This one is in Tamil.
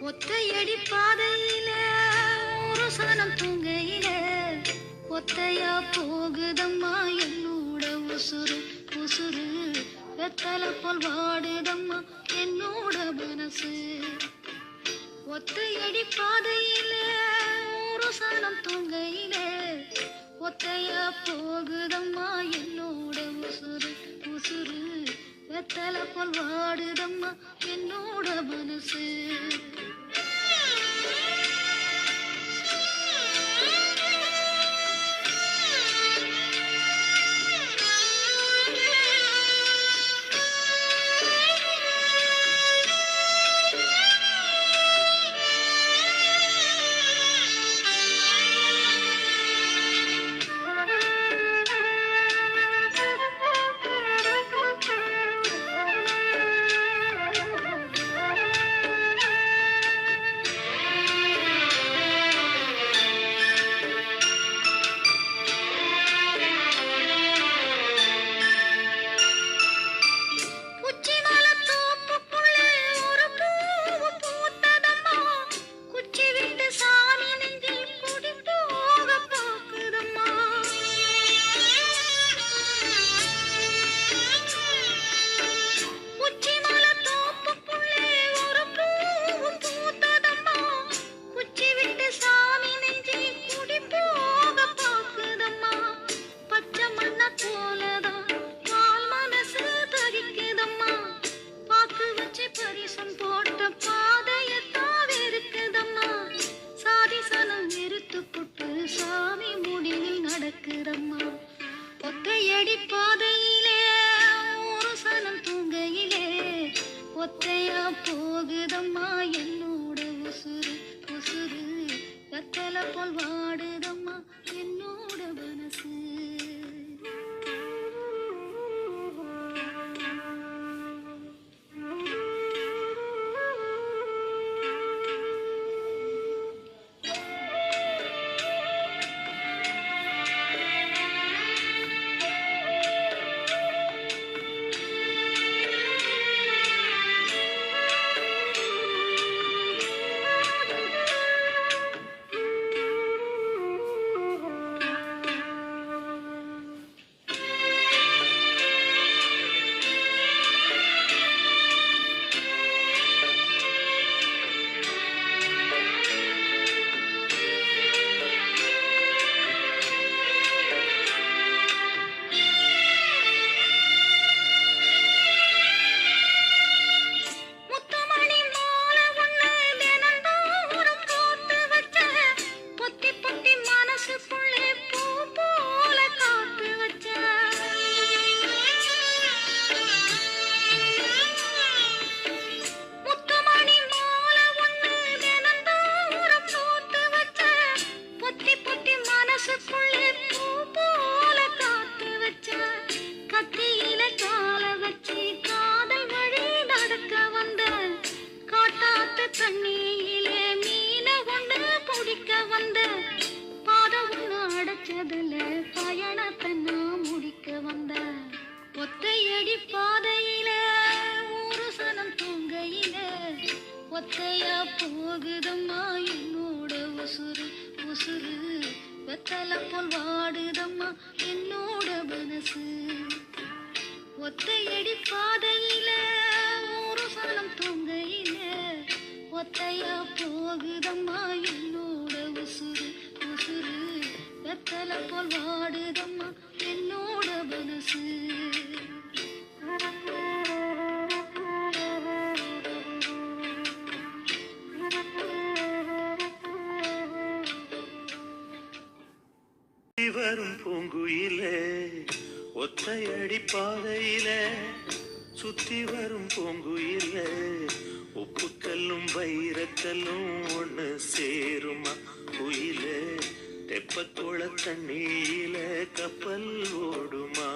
ஒத்தையடி பாதையில ஒரு சனம் தூங்கையில ஒத்தையா போகுதம்மா என்னோட உசுறு உசுறு வெத்தலை போல் வாடுதம்மா என்னோட மனசு. ஒத்தையடி பாதையில ஒரு சனம் தூங்கையில ஒத்தையா போகுதம்மா என்னோட உசுறு உசுறு வெத்தலை போல் வாடுதம்மா என்னோட மனசு. ஒத்தையடி பாதையிலே ஒரு சனம் தூங்கையிலே ஒத்தையா போகுதம்மா என்னோட உசுறு உசுறு வெத்தலை போல் வாடுதம்மா என்னோட மனசு. தண்ணியிலே மீன ஒன்று பிடிக்க வந்த பாதம் அடைச்சதுல பயணத்தை நான் முடிக்க வந்த. ஒத்தையடி பாதையில ஒரு சனம் தூங்கையில ஒத்தையா போகுதம்மா என்னோட உசுறு உசுறு வெத்தலை போல் வாடுதம்மா என்னோட மனசு. ஒத்தையடி பாதையில ஒரு சனம் தூங்கையில ஒத்தையா போகுதம்மா என்னோட உசுறு உசுறு வெத்தலை போல் வாடுதம்மா என்னோட மனசு. வரும் பூங்குயிலே ஒத்தையடி பாதையிலே சுத்தி வரும் பூங்குயிலே உப்புக்கல்லும் வைரக்கல்லும் ஒண்ணு சேருமா குயிலே தெப்பத்தோள தண்ணியில கப்பல் ஓடுமா.